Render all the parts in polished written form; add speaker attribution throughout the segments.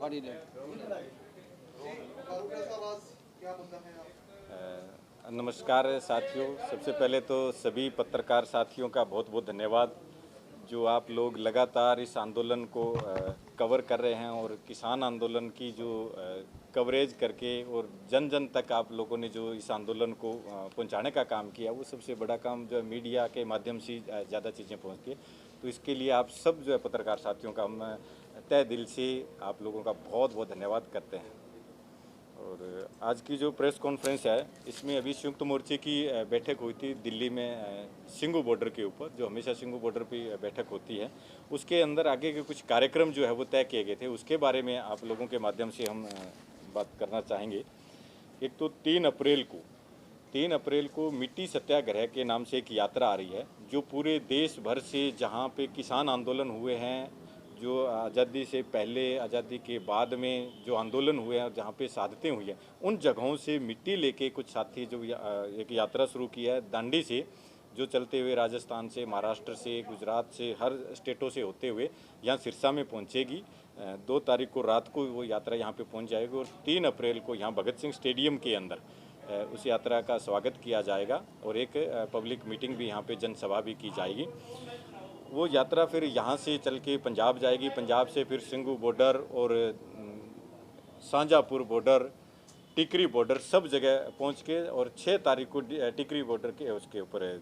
Speaker 1: पढ़ी ले।
Speaker 2: नमस्कार साथियों, सबसे पहले तो सभी पत्रकार साथियों का बहुत बहुत धन्यवाद जो आप लोग लगातार इस आंदोलन को कवर कर रहे हैं और किसान आंदोलन की जो कवरेज करके और जन जन तक आप लोगों ने जो इस आंदोलन को पहुंचाने का काम किया, वो सबसे बड़ा काम जो है मीडिया के माध्यम से ज़्यादा चीज़ें पहुंचती है। तो इसके लिए आप सब जो है पत्रकार साथियों का हम तहे दिल से आप लोगों का बहुत बहुत धन्यवाद करते हैं। और आज की जो प्रेस कॉन्फ्रेंस है, इसमें अभी संयुक्त मोर्चे की बैठक हुई थी दिल्ली में सिंघू बॉर्डर के ऊपर, जो हमेशा सिंघू बॉर्डर पे बैठक होती है। उसके अंदर आगे के कुछ कार्यक्रम जो है वो तय किए गए थे, उसके बारे में आप लोगों के माध्यम से हम बात करना चाहेंगे। एक तो 3 अप्रैल को मिट्टी सत्याग्रह के नाम से एक यात्रा आ रही है, जो पूरे देश भर से जहाँ पे किसान आंदोलन हुए हैं, जो आज़ादी से पहले आज़ादी के बाद में जो आंदोलन हुए हैं, जहाँ पे शहादतें हुई हैं, उन जगहों से मिट्टी लेके कुछ साथी जो एक यात्रा शुरू की है दांडी से, जो चलते हुए राजस्थान से, महाराष्ट्र से, गुजरात से, हर स्टेटों से होते हुए यहाँ सिरसा में पहुँचेगी। 2 तारीख को रात को वो यात्रा यहाँ पे पहुँच जाएगी और 3 अप्रैल को यहाँ भगत सिंह स्टेडियम के अंदर उस यात्रा का स्वागत किया जाएगा और एक पब्लिक मीटिंग भी यहाँ पे जनसभा भी की जाएगी। वो यात्रा फिर यहाँ से चल के पंजाब जाएगी, पंजाब से फिर सिंघू बॉर्डर और शाहजहाँपुर बॉर्डर, टिकरी बॉर्डर, सब जगह पहुँच के और 6 तारीख को टिकरी बॉर्डर के उसके ऊपर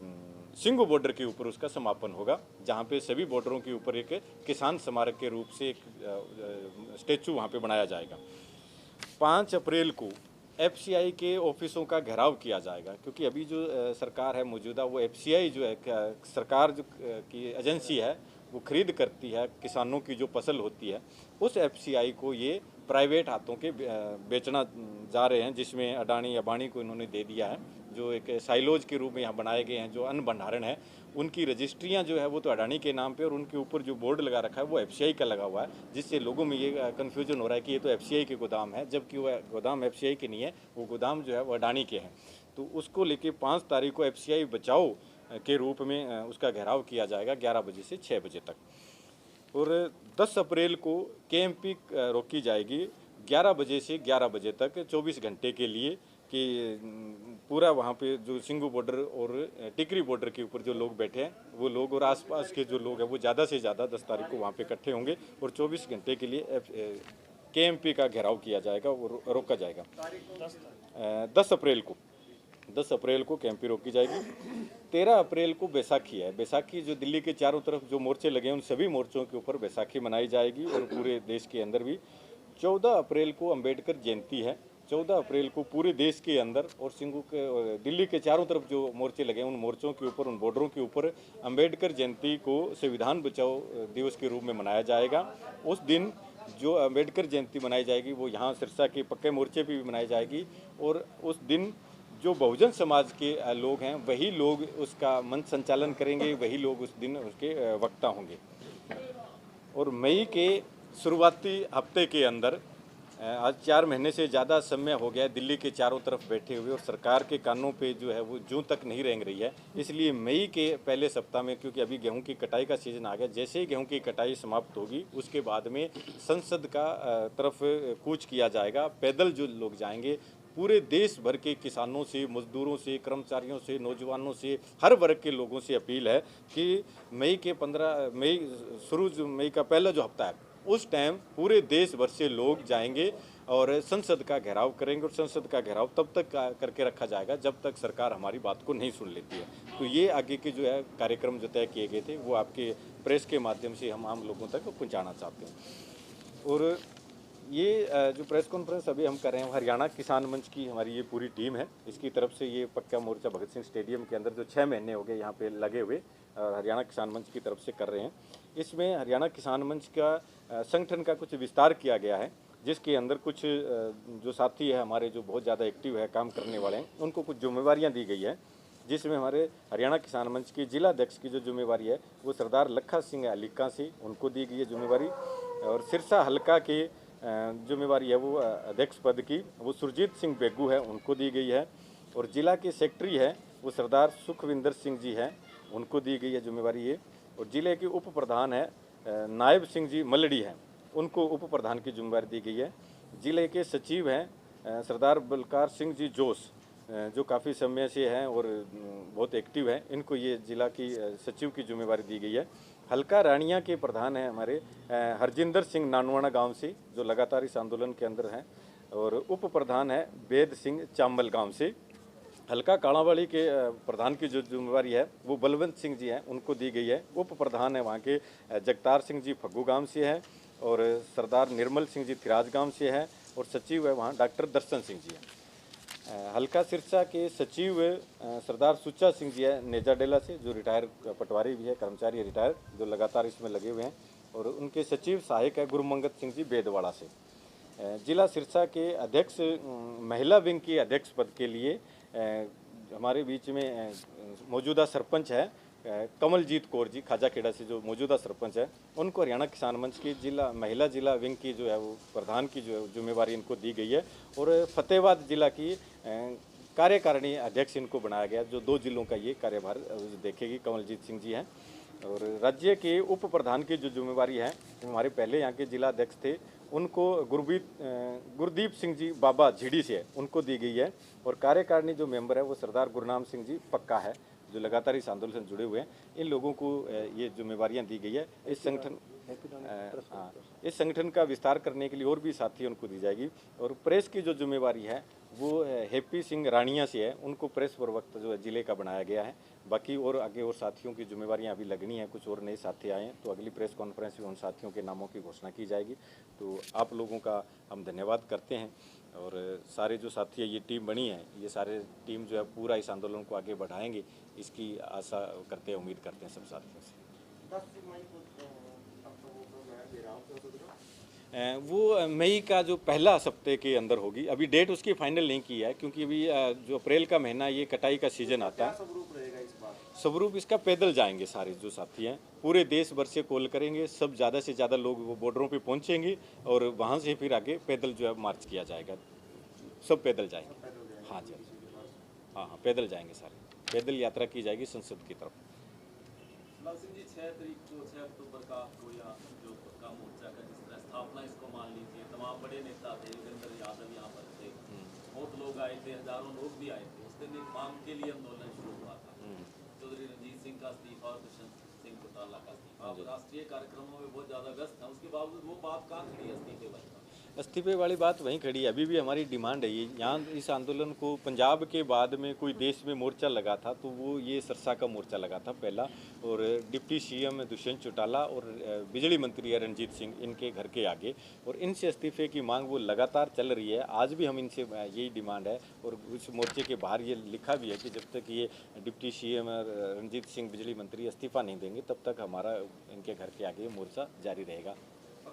Speaker 2: सिंघू बॉर्डर के ऊपर उसका समापन होगा, जहाँ पे सभी बॉर्डरों के ऊपर एक किसान स्मारक के रूप से एक स्टेचू वहाँ पे बनाया जाएगा। 5 अप्रैल को एफसीआई के ऑफिसों का घेराव किया जाएगा, क्योंकि अभी जो सरकार है मौजूदा, वो एफसीआई जो है सरकार जो की एजेंसी है, वो खरीद करती है किसानों की जो फसल होती है, उस एफसीआई को ये प्राइवेट हाथों के बेचना जा रहे हैं, जिसमें अडानी अंबानी को इन्होंने दे दिया है। जो एक साइलोज के रूप में यहाँ बनाए गए हैं, जो अन्न भंडारण है, उनकी रजिस्ट्रियाँ जो है वो तो अडानी के नाम पे, और उनके ऊपर जो बोर्ड लगा रखा है वो एफसीआई का लगा हुआ है, जिससे लोगों में ये कन्फ्यूजन हो रहा है कि ये तो एफसीआई के गोदाम है, जबकि वो गोदाम एफसीआई के नहीं है, वो गोदाम जो है वो अडानी के हैं। तो उसको लेके 5 तारीख को एफसीआई बचाओ के रूप में उसका घेराव किया जाएगा 11 बजे से 6 बजे तक। और 10 अप्रैल को केएमपी रोकी जाएगी 11 बजे से 11 बजे तक 24 घंटे के लिए, कि पूरा वहाँ पे जो सिंघू बॉर्डर और टिकरी बॉर्डर के ऊपर जो लोग बैठे हैं, वो लोग और आसपास के जो लोग हैं वो ज़्यादा से ज़्यादा 10 तारीख को वहाँ पे इकट्ठे होंगे और 24 घंटे के लिए केएमपी का घेराव किया जाएगा और रोका जाएगा। 10 अप्रैल को केएमपी रोकी जाएगी। 13 अप्रैल को बैसाखी है। बैसाखी जो दिल्ली के चारों तरफ जो मोर्चे लगे हैं, उन सभी मोर्चों के ऊपर बैसाखी मनाई जाएगी और पूरे देश के अंदर भी। 14 अप्रैल को अंबेडकर जयंती है। 14 अप्रैल को पूरे देश के अंदर और सिंघू के दिल्ली के चारों तरफ जो मोर्चे लगे हैं, उन मोर्चों के ऊपर, उन बॉर्डरों के ऊपर अंबेडकर जयंती को संविधान बचाओ दिवस के रूप में मनाया जाएगा। उस दिन जो अंबेडकर जयंती मनाई जाएगी वो यहाँ सिरसा के पक्के मोर्चे पर भी मनाई जाएगी, और उस दिन जो बहुजन समाज के लोग हैं वही लोग उसका मंच संचालन करेंगे, वही लोग उस दिन उसके वक्ता होंगे। और मई के शुरुआती हफ्ते के अंदर आज 4 महीने से ज़्यादा समय हो गया है दिल्ली के चारों तरफ बैठे हुए, और सरकार के कानों पे जो है वो जूं तक नहीं रेंग रही है। इसलिए मई के पहले सप्ताह में, क्योंकि अभी गेहूं की कटाई का सीज़न आ गया, जैसे ही गेहूं की कटाई समाप्त होगी उसके बाद में संसद का तरफ कूच किया जाएगा। पैदल जो लोग जाएंगे, पूरे देश भर के किसानों से, मजदूरों से, कर्मचारियों से, नौजवानों से, हर वर्ग के लोगों से अपील है कि मई के 15 मई शुरू जो मई का पहला जो हफ्ता है, उस टाइम पूरे देश भर से लोग जाएंगे और संसद का घेराव करेंगे, और संसद का घेराव तब तक करके रखा जाएगा जब तक सरकार हमारी बात को नहीं सुन लेती है। तो ये आगे के जो है कार्यक्रम जो तय किए गए थे, वो आपके प्रेस के माध्यम से हम आम लोगों तक पहुँचाना चाहते हैं। और ये जो प्रेस कॉन्फ्रेंस अभी हम कर रहे हैं, हरियाणा किसान मंच की हमारी ये पूरी टीम है। इसकी तरफ से ये पक्का मोर्चा भगत सिंह स्टेडियम के अंदर जो 6 महीने हो गए यहाँ पे लगे हुए, हरियाणा किसान मंच की तरफ से कर रहे हैं। इसमें हरियाणा किसान मंच का संगठन का कुछ विस्तार किया गया है, जिसके अंदर कुछ जो साथी है हमारे जो बहुत ज़्यादा एक्टिव है, काम करने वाले हैं, उनको कुछ जिम्मेवारियाँ दी गई है, जिसमें हमारे हरियाणा किसान मंच की जिला अध्यक्ष की जो जिम्मेवारी है वो सरदार लखा सिंह अलीका से उनको दी गई है जिम्मेवारी, और सिरसा हल्का के जिम्मेवारी है वो अध्यक्ष पद की वो सुरजीत सिंह बेगू है, उनको दी गई है। और जिला के सेक्रेटरी है वो सरदार सुखविंदर सिंह जी हैं, उनको दी गई है जिम्मेवारी ये। और जिले के उप प्रधान है नायब सिंह जी मलड़ी हैं, उनको उप प्रधान की जिम्मेदारी दी गई है। जिले के सचिव हैं सरदार बलकार सिंह जी जोश, जो काफ़ी समय से हैं और बहुत एक्टिव हैं, इनको ये जिला की सचिव की जिम्मेदारी दी गई है। हल्का रानिया के प्रधान हैं हमारे हरजिंदर सिंह नानवाना गांव से, जो लगातार इस आंदोलन के अंदर हैं, और उप प्रधान है वेद सिंह चांबल गांव से। हल्का कालावाड़ी के प्रधान की जो जिम्मेवारी है वो बलवंत सिंह जी हैं, उनको दी गई है। उप प्रधान है वहाँ के जगतार सिंह जी फग्गू गांव से हैं, और सरदार निर्मल सिंह जी थिराज गांव से हैं, और सचिव है वहाँ डॉक्टर दर्शन सिंह जी हैं। हल्का सिरसा के सचिव सरदार सुच्चा सिंह जी है नेजाडेला से, जो रिटायर पटवारी भी है, कर्मचारी रिटायर, जो लगातार इसमें लगे हुए हैं, और उनके सचिव सहायक है गुरुमंगत सिंह जी बेदवाड़ा से। जिला सिरसा के अध्यक्ष महिला विंग की अध्यक्ष पद के लिए हमारे बीच में मौजूदा सरपंच है कमलजीत कौर जी खाजाखेड़ा से, जो मौजूदा सरपंच है, उनको हरियाणा किसान मंच की महिला जिला विंग की जो है वो प्रधान की जो जिम्मेवारी इनको दी गई है, और फतेहाबाद जिला की कार्यकारिणी अध्यक्ष इनको बनाया गया, जो 2 जिलों का ये कार्यभार देखेगी कमलजीत सिंह जी हैं। और राज्य के उप प्रधान की जो जिम्मेवारी है, हमारे पहले यहाँ के जिला अध्यक्ष थे, उनको गुरदीप सिंह जी बाबा झिड़ी से उनको दी गई है, और कार्यकारिणी जो मेंबर है वो सरदार गुरनाम सिंह जी पक्का है, जो लगातार इस आंदोलन से जुड़े हुए हैं। इन लोगों को ये जिम्मेवारियां दी गई है। इस संगठन का विस्तार करने के लिए और भी साथी उनको दी जाएगी। और प्रेस की जो जिम्मेवारी है वो हैप्पी सिंह रानिया से है, उनको प्रेस प्रवक्ता जो है जिले का बनाया गया है। बाकी और आगे और साथियों की जिम्मेवारियां अभी लगनी है, कुछ और नए साथी आए हैं, तो अगली प्रेस कॉन्फ्रेंस में उन साथियों के नामों की घोषणा की जाएगी। तो आप लोगों का हम धन्यवाद करते हैं, और सारे जो साथी है, ये टीम बनी है, ये सारे टीम जो है पूरा इस आंदोलन को आगे बढ़ाएंगे, इसकी आशा करते हैं, उम्मीद करते हैं सब साथियों से। वो मई का जो पहला सप्ताह के अंदर होगी। अभी डेट उसकी फाइनल नहीं की है, क्योंकि अभी जो अप्रैल का महीना ये कटाई का सीजन आता है। स्वरूप इसका पैदल जाएंगे सारे जो साथी हैं, पूरे देश भर से कॉल करेंगे, सब ज़्यादा से ज़्यादा लोग वो बॉर्डरों पे पहुंचेंगे, और वहाँ से फिर आगे पैदल जो है मार्च किया जाएगा। सब पैदल जाएंगे। हाँ जी, हाँ, पैदल जाएंगे सारे, पैदल यात्रा की जाएगी संसद की तरफ।
Speaker 1: सिंह जी 6 अक्टूबर का आपको यहाँ जो का मोर्चा का जिस तरह स्थापना, इसको मान लीजिए तमाम बड़े नेता थे, योगेंद्र यादव यहाँ पर थे, बहुत लोग आए थे, हजारों लोग भी आए थे। उस दिन एक मांग के लिए आंदोलन शुरू हुआ था, चौधरी रणजीत सिंह का इस्तीफा और दुष्यंत सिंह चौटाला का इस्तीफा। आप राष्ट्रीय कार्यक्रमों में बहुत ज़्यादा व्यस्त हैं, उसके बावजूद वो बात कहाँ खड़ी है इस्तीफे वाली?
Speaker 2: इस्तीफे वाली बात वहीं खड़ी है। अभी भी हमारी डिमांड है ये, यहाँ इस आंदोलन को पंजाब के बाद में कोई देश में मोर्चा लगा था तो वो ये सिरसा का मोर्चा लगा था पहला, और डिप्टी सीएम दुष्यंत चौटाला और बिजली मंत्री है रणजीत सिंह, इनके घर के आगे, और इनसे इस्तीफे की मांग वो लगातार चल रही है। आज भी हम इनसे यही डिमांड है, और उस मोर्चे के बाहर ये लिखा भी है कि जब तक ये डिप्टी सीएम रणजीत सिंह बिजली मंत्री इस्तीफा नहीं देंगे तब तक हमारा इनके घर के आगे मोर्चा जारी रहेगा।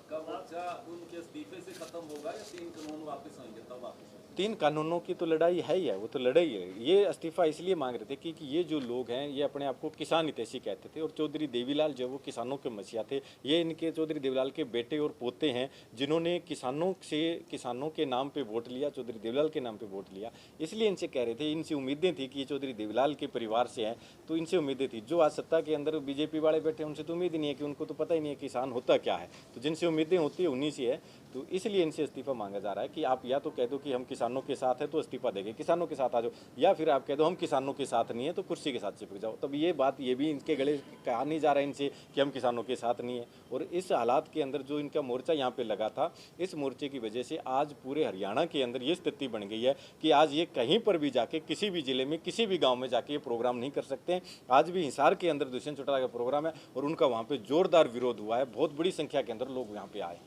Speaker 1: मोर्चा उनके इस्तीफे से खत्म होगा या 3 कानून वापस आएंगे तब वापस?
Speaker 2: 3 कानूनों की तो लड़ाई है ही है, वो तो लड़ाई है। ये इस्तीफा इसलिए मांग रहे थे कि ये जो लोग हैं ये अपने आप को किसान हितैषी कहते थे, और चौधरी देवीलाल जो वो किसानों के मसीहा थे। ये इनके चौधरी देवीलाल के बेटे और पोते हैं, जिन्होंने किसानों के नाम पे वोट लिया, चौधरी देवीलाल के नाम पे वोट लिया। इसलिए इनसे कह रहे थे, इनसे उम्मीदें थी कि ये चौधरी देवीलाल के परिवार से हैं, तो इनसे उम्मीदें थी। जो आज सत्ता के अंदर बीजेपी वाले बैठे उनसे तो उम्मीद ही नहीं है, कि उनको तो पता ही नहीं है किसान होता क्या है। तो जिनसे उम्मीदें होती है उन्हीं से है, तो इसलिए इनसे इस्तीफा मांगा जा रहा है कि आप या तो कह दो कि हम किसानों के साथ है तो इस्तीफा देंगे, किसानों के साथ आ जाओ, या फिर आप कह दो हम किसानों के साथ नहीं है तो कुर्सी के साथ चिपक जाओ। तब ये बात ये भी इनके गले कहा नहीं जा रहा है इनसे कि हम किसानों के साथ नहीं है। और इस हालात के अंदर जो इनका मोर्चा यहाँ पे लगा था, इस मोर्चे की वजह से आज पूरे हरियाणा के अंदर ये स्थिति बन गई है कि आज ये कहीं पर भी जाके, किसी भी जिले में, किसी भी गाँव में जाके ये प्रोग्राम नहीं कर सकते हैं। आज भी हिसार के अंदर दुष्यंत चौटाला का प्रोग्राम है, और उनका वहाँ पर जोरदार विरोध हुआ है। बहुत बड़ी संख्या के अंदर लोग यहाँ पे आए।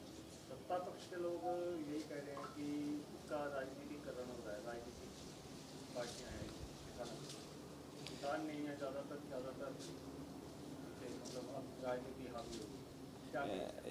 Speaker 3: सत्ता पक्ष के लोग यही कह रहे हैं कि उसका राजनीतिकरण हो रहा है, राजनीतिक पार्टियां हैं, किसान नहीं है ज़्यादातर मतलब अब राजनीति हावी होगी।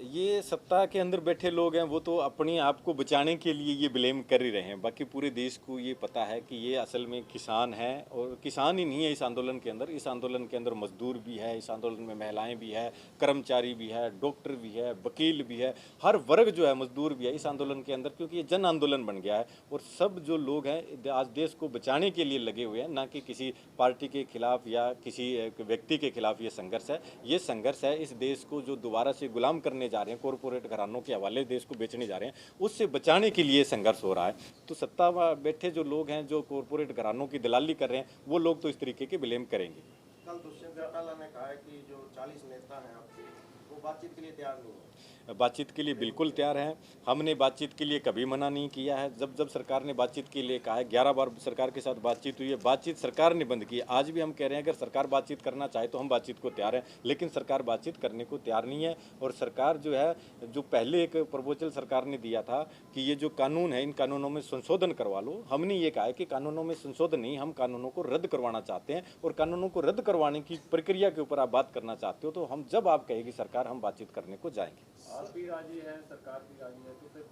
Speaker 2: ये सत्ता के अंदर बैठे लोग हैं, वो तो अपने आप को बचाने के लिए ये ब्लेम कर ही रहे हैं। बाकी पूरे देश को ये पता है कि ये असल में किसान है, और किसान ही नहीं है इस आंदोलन के अंदर। इस आंदोलन के अंदर मजदूर भी है, इस आंदोलन में महिलाएं भी है, कर्मचारी भी है, डॉक्टर भी है, वकील भी है, हर वर्ग जो है, मजदूर भी है इस आंदोलन के अंदर, क्योंकि ये जन आंदोलन बन गया है। और सब जो लोग हैं आज देश को बचाने के लिए लगे हुए हैं, ना कि किसी पार्टी के खिलाफ या किसी व्यक्ति के खिलाफ ये संघर्ष है। ये संघर्ष है इस देश को जो दोबारा से गुलाम करने जा रहे हैं, कॉरपोरेट घरानों के हवाले देश को बेचने जा रहे हैं, उससे बचाने के लिए संघर्ष हो रहा है। तो सत्ता में बैठे जो लोग हैं, जो कॉरपोरेट घरानों की दलाली कर रहे हैं, वो लोग तो इस तरीके के ब्लेम करेंगे।
Speaker 4: कल दुष्यंत चौटाला ने कहा है कि जो 40 नेता हैं आपके, वो बातचीत के लिए तैयार नहीं है।
Speaker 2: बातचीत के लिए बिल्कुल तैयार हैं। हमने बातचीत के लिए कभी मना नहीं किया है। जब जब सरकार ने बातचीत के लिए कहा है, 11 बार सरकार के साथ बातचीत हुई है, बातचीत सरकार ने बंद की है। आज भी हम कह रहे हैं अगर सरकार बातचीत करना चाहे तो हम बातचीत को तैयार हैं, लेकिन सरकार बातचीत करने को तैयार नहीं है। और सरकार जो है, जो पहले एक प्रपोजल सरकार ने दिया था कि ये जो कानून है, इन कानूनों में संशोधन करवा लो, हमने ये कहा है कि कानूनों में संशोधन नहीं, हम कानूनों को रद्द करवाना चाहते हैं। और कानूनों को रद्द करवाने की प्रक्रिया के ऊपर आप बात करना चाहते हो तो हम जब आप कहेगी सरकार, हम बातचीत करने को जाएंगे।
Speaker 3: आप भी राजी हैं, सरकार भी राजी है, तो फिर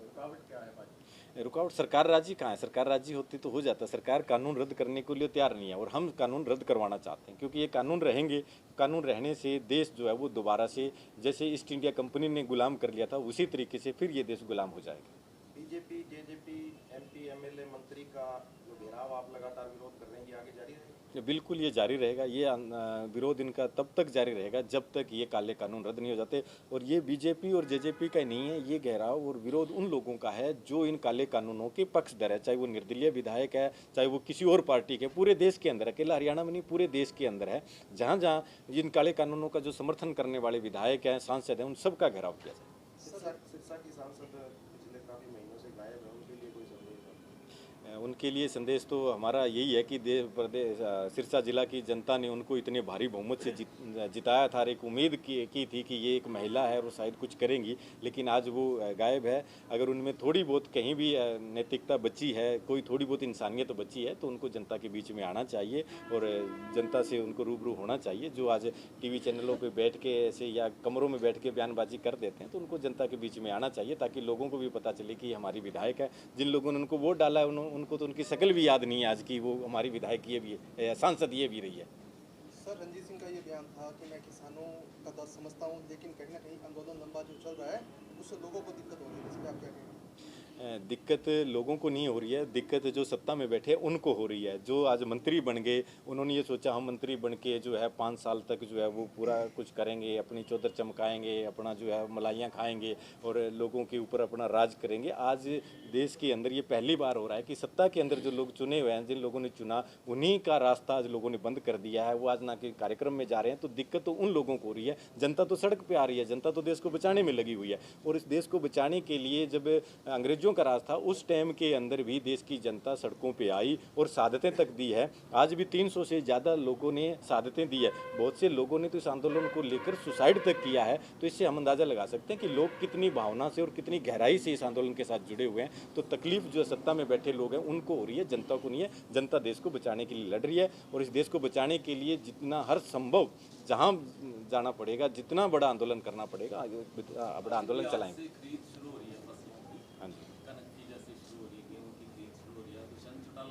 Speaker 3: रुकावट क्या है बातचीत?
Speaker 2: रुकावट, सरकार राजी कहाँ है? सरकार राजी होती तो हो जाता। सरकार कानून रद्द करने के लिए तैयार नहीं है और हम कानून रद्द करवाना चाहते हैं, क्योंकि ये कानून रहेंगे। कानून रहने से देश जो है वो दोबारा से, जैसे ईस्ट इंडिया कंपनी ने गुलाम कर लिया था, उसी तरीके से फिर ये देश गुलाम हो जाएगा।
Speaker 4: बीजेपी, जेजेपी, एमपी, एमएलए, मंत्री का जो घेराव आप लगातार विरोध कर रहे हैं, ये आगे जारी रहेगा?
Speaker 2: बिल्कुल ये जारी रहेगा। ये विरोध इनका तब तक जारी रहेगा जब तक ये काले कानून रद्द नहीं हो जाते। और ये बीजेपी और जेजेपी का नहीं है, ये घेराव और विरोध उन लोगों का है जो इन काले कानूनों के पक्षधर है, चाहे वो निर्दलीय विधायक है, चाहे वो किसी और पार्टी के। पूरे देश के अंदर, अकेला हरियाणा में नहीं, पूरे देश के अंदर है। जहाँ जहाँ इन काले कानूनों का जो समर्थन करने वाले विधायक हैं, सांसद हैं, उन सबका घेराव किया जाए।
Speaker 4: सिरसा की सांसद पिछले काफी महीनों से गायब है, उनके लिए कोई संदेश?
Speaker 2: उनके लिए संदेश तो हमारा यही है कि सिरसा जिला की जनता ने उनको इतने भारी बहुमत से जिताया था और एक उम्मीद की थी कि ये एक महिला है और शायद कुछ करेंगी, लेकिन आज वो गायब है। अगर उनमें थोड़ी बहुत कहीं भी नैतिकता बची है, कोई थोड़ी बहुत इंसानियत बची है, तो उनको जनता के बीच में आना चाहिए और जनता से उनको रूबरू होना चाहिए। जो आज टीवी चैनलों पे बैठ के ऐसे या कमरों में बैठ के बयानबाजी कर देते हैं, तो उनको जनता के बीच में आना चाहिए, ताकि लोगों को भी पता चले कि हमारी विधायक है। जिन लोगों ने उनको वोट डाला है, उनको तो उनकी शक्ल भी याद नहीं है आज की वो हमारी विधायक ये भी है, सांसद ये भी रही है।
Speaker 5: सर, रणजीत सिंह का ये बयान था कि मैं किसानों का दर्द समझता हूँ, लेकिन कहीं ना कहीं आंदोलन लंबा जो चल रहा है उससे लोगों को दिक्कत हो रही है। इस पर आप क्या कहेंगे?
Speaker 2: दिक्कत लोगों को नहीं हो रही है, दिक्कत जो सत्ता में बैठे उनको हो रही है। जो आज मंत्री बन गए, उन्होंने ये सोचा हम मंत्री बन के जो है 5 साल तक जो है वो पूरा कुछ करेंगे, अपनी चौधर चमकाएंगे, अपना जो है मलाइयाँ खाएंगे और लोगों के ऊपर अपना राज करेंगे। आज देश के अंदर ये पहली बार हो रहा है कि सत्ता के अंदर जो लोग चुने हुए हैं, जिन लोगों ने चुना, उन्हीं का रास्ता आज लोगों ने बंद कर दिया है। वो आज ना कि कार्यक्रम में जा रहे हैं, तो दिक्कत तो उन लोगों को हो रही है। जनता तो सड़क पर आ रही है, जनता तो देश को बचाने में लगी हुई है। और इस देश को बचाने के लिए जब अंग्रेजों का राज था, उस टाइम के अंदर भी देश की जनता सड़कों पे आई और शहादतें तक दी है। आज भी 300 से ज़्यादा लोगों ने शहादतें दी है। बहुत से लोगों ने तो इस आंदोलन को लेकर सुसाइड तक किया है। तो इससे हम अंदाज़ा लगा सकते हैं कि लोग कितनी भावना से और कितनी गहराई से इस आंदोलन के साथ जुड़े हुए हैं। तो तकलीफ जो सत्ता में बैठे लोग हैं उनको हो रही है, जनता को नहीं है। जनता देश को बचाने के लिए लड़ रही है और इस देश को बचाने के लिए जितना हर संभव जहाँ जाना पड़ेगा, जितना बड़ा आंदोलन करना पड़ेगा, बड़ा आंदोलन चलाएंगे। हाँ जी,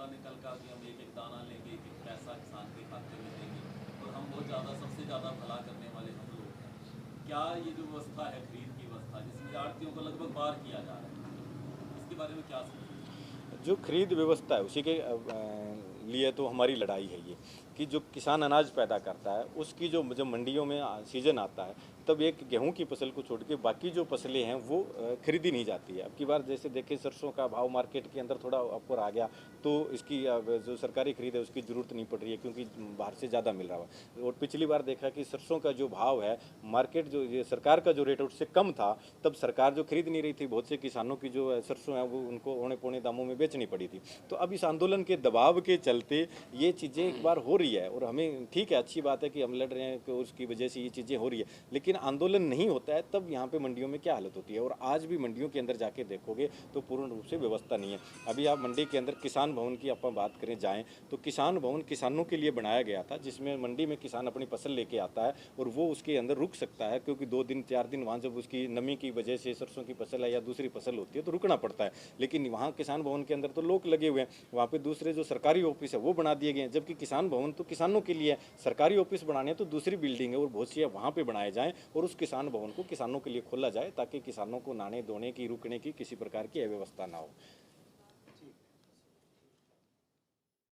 Speaker 1: ने कल कहा कि हम एक एक दाना लेंगे, एक एक पैसा किसान के खाते में देंगे और हम बहुत ज़्यादा, सबसे ज़्यादा भला करने वाले हम लोग हैं। क्या ये जो व्यवस्था है, खरीद की व्यवस्था, जिसमें आड़तियों को लगभग पार किया जा रहा है, इसके बारे में क्या समझते?
Speaker 2: जो खरीद व्यवस्था है उसी के लिए तो हमारी लड़ाई है ये, कि जो किसान अनाज पैदा करता है उसकी जो जब मंडियों में सीजन आता है तब एक गेहूं की फसल को छोड़ के बाकी जो फसलें हैं वो खरीदी नहीं जाती है। अब की बार जैसे देखें सरसों का भाव मार्केट के अंदर थोड़ा ऊपर आ गया, तो इसकी जो सरकारी खरीद है उसकी ज़रूरत नहीं पड़ रही है, क्योंकि बाहर से ज़्यादा मिल रहा है। और पिछली बार देखा कि सरसों का जो भाव है मार्केट जो ये सरकार का जो रेट है उससे कम था, तब सरकार जो खरीद नहीं रही थी, बहुत से किसानों की जो सरसों है वो उनको औने पौने दामों में बेचनी पड़ी थी। तो अब इस आंदोलन के दबाव के चलते ये चीज़ें एक बार हो रही है और हमें ठीक है, अच्छी बात है कि हम लड़ रहे हैं कि उसकी वजह से ये चीज़ें हो रही है, लेकिन आंदोलन नहीं होता है तब यहाँ पे मंडियों में क्या हालत होती है। और आज भी मंडियों के अंदर जाके देखोगे तो पूर्ण रूप से व्यवस्था नहीं है। अभी आप मंडी के अंदर किसान भवन की आप बात करें जाएँ तो किसान भवन किसानों के लिए बनाया गया था, जिसमें मंडी में किसान अपनी फसल लेके आता है और वो उसके अंदर रुक सकता है, क्योंकि 2 दिन 4 दिन वहाँ जब उसकी नमी की वजह से सरसों की फसल है या दूसरी फसल होती है तो रुकना पड़ता है। लेकिन वहाँ किसान भवन के अंदर तो लोग लगे हुए हैं, वहाँ पे दूसरे जो सरकारी ऑफिस है वो बना दिए गए हैं, जबकि किसान भवन तो किसानों के लिए है। सरकारी ऑफिस बनाने तो दूसरी बिल्डिंग है और बहुत सी वहाँ पे बनाए जाएं और उस किसान भवन को किसानों के लिए खोला जाए, ताकि किसानों को नहाने धोने की, रुकने की किसी प्रकार की अव्यवस्था ना हो।